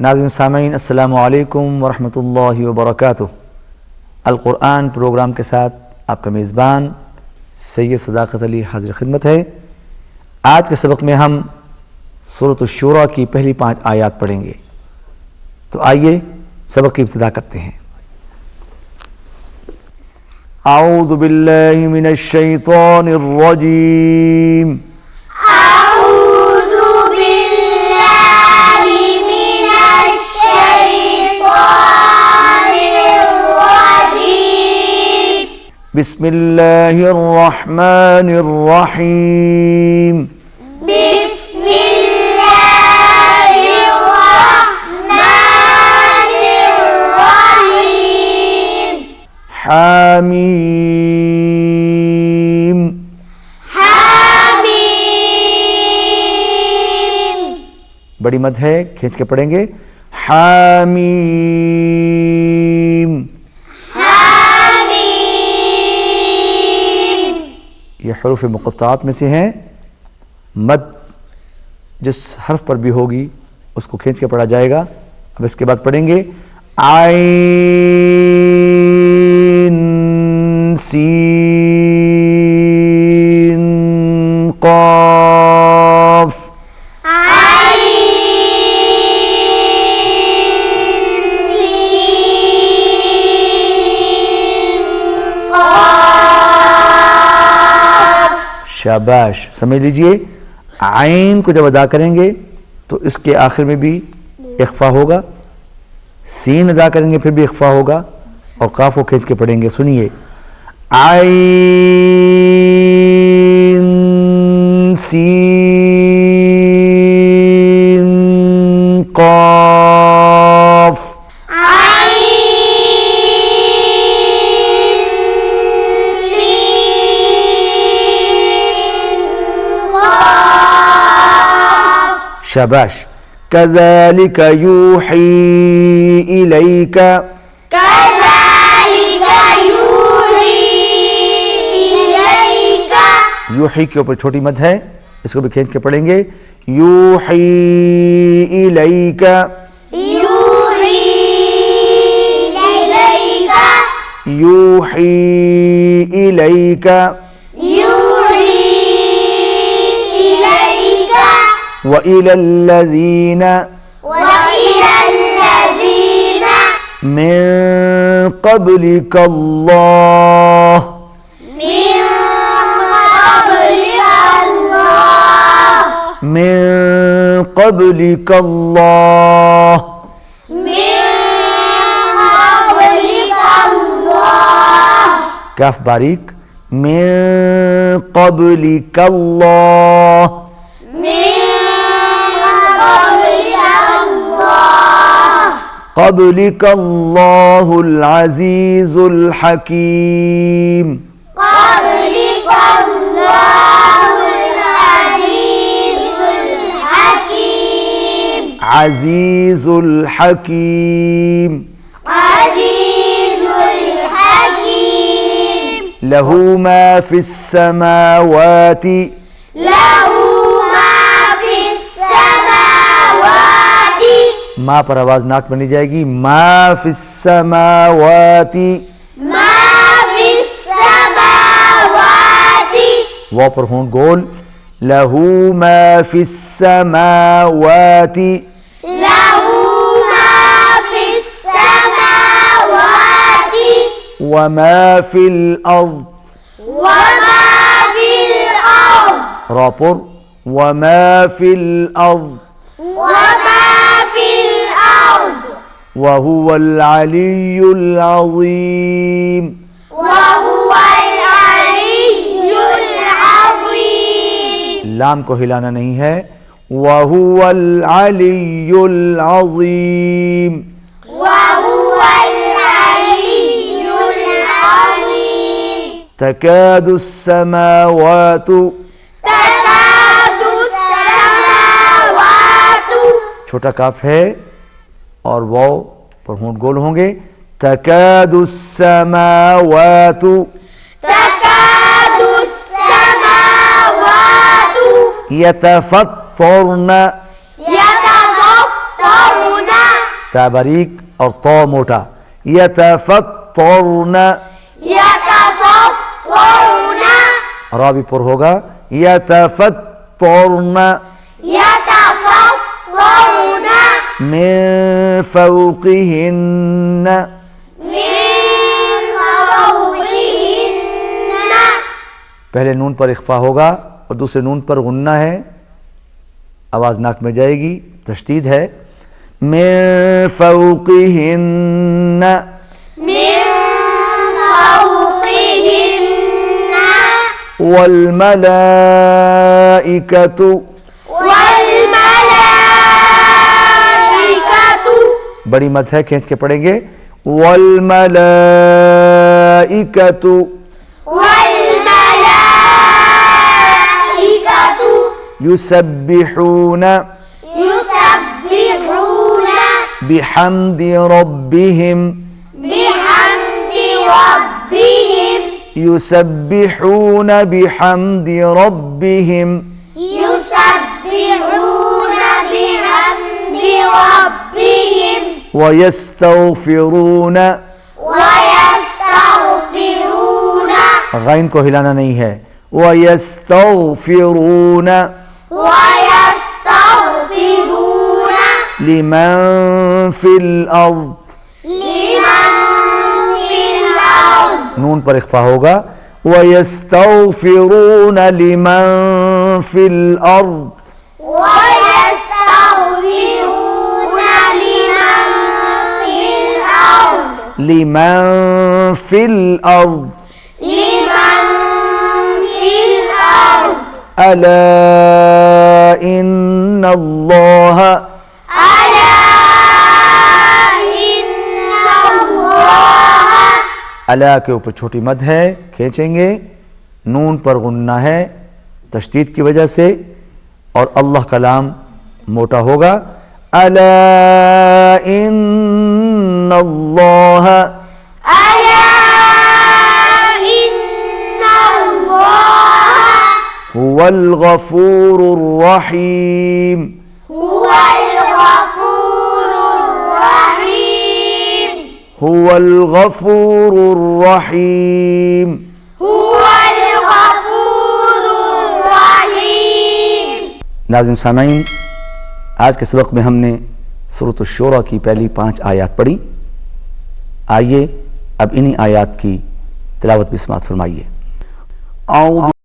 ناظرین سامعین السلام علیکم ورحمۃ اللہ وبرکاتہ۔ القرآن پروگرام کے ساتھ آپ کا میزبان سید صداقت علی حاضر خدمت ہے۔ آج کے سبق میں ہم سورۃ الشورى کی پہلی 5 آیات پڑھیں گے، تو آئیے سبق کی ابتدا کرتے ہیں۔ اعوذ باللہ من الشیطان الرجیم، بسم اللہ الرحمن الرحیم، بسم اللہ الرحمن الرحیم، حامیم حامیم، بڑی مد ہے، کھینچ کے پڑھیں گے، حامیم۔ یہ حروف مقطعات میں سے ہیں، مد جس حرف پر بھی ہوگی اس کو کھینچ کے پڑھا جائے گا۔ اب اس کے بعد پڑھیں گے عین سین قاف، شاباش۔ سمجھ لیجئے، عین کو جب ادا کریں گے تو اس کے آخر میں بھی اخفا ہوگا، سین ادا کریں گے پھر بھی اخفا ہوگا، اور قاف کو کھینچ کے پڑھیں گے۔ سنیے، عین سین قاف، شاباش۔ كذلك يوحي إليك، كذلك يوحي إليك، یوحی کے اوپر چھوٹی مد ہے، اس کو بھی کھینچ کے پڑھیں گے، یوحی الیک، يوحي إليك، یوحی الیک، يوحي إليك، وإلى الذين وإلى الذين من قبلك الله، من قبلك الله، من قبلك الله، من قبلك الله، کاف باریک، من قبلك الله، من قبلك الله، قبلك الله العزيز الحكيم، قبلك الله العزيز الحكيم، عزيز الحكيم، عزيز الحكيم، له ما في السماوات، له ما في السماوات، ما پر آواز ناک بنی جائے گی، ما فی السماوات، ما في السماوات، واو پر ہون گول، له ما فی السماوات، له ما في السماوات، وما فی الارض، وما في الأرض، را پر، وما فی الارض، وما في الأرض، وهو العلی العظیم، وهو العلي العظيم، لام کو ہلانا نہیں ہے، وهو العلی العظیم، وهو العلي العظيم، تكاد السماوات، تكاد السماوات، چھوٹا کاف ہے اور واو پر ہونٹ گول ہوں گے، تكاد السماوات، تكاد السماوات، يتفطرن، يتفطرن، تا باریک اور تو موٹا. یتفطرن يتفطرن را بھی پر ہوگا. یتفطرن يتفطرن من فوقهن من فوقهن پہلے نون پر اخفا ہوگا اور دوسرے نون پر غنہ ہے, آواز ناک میں جائے گی, تشدید ہے. من فوقهن من فوقهن والملائكة والملائكة بڑی مد ہے, کھینچ کے پڑھیں گے. والملائكة والملائكة يسبحون يسبحون بحمد ربهم بحمد ربهم يسبحون بحمد ربهم يسبحون بحمد ربهم ويستغفرون ويستغفرون غین کو ہلانا نہیں ہے. ويستغفرون ويستغفرون لمن في الأرض لمن في الأرض نون پر اخفا ہوگا. ويستغفرون لمن في الأرض ويستغفرون لمن لمن في الأرض في الأرض لمن في الأرض ألا إن الله ألا إن الله الا کے اوپر چھوٹی مد ہے, کھینچیں گے. نون پر غنہ ہے تشدید کی وجہ سے, اور اللہ کا لام موٹا ہوگا. الا ان اللہ ألا إن الله هو الغفور الرحیم. هو الغفور الرحيم هو الغفور الرحیم. هو الغفور الرحيم. ناظرین سامعین, آج کے سبق میں ہم نے سورۃ الشورى کی پہلی 5 آیات پڑھی. آئیے اب انہی آیات کی تلاوت بھی سماعت فرمائیے. اعوذ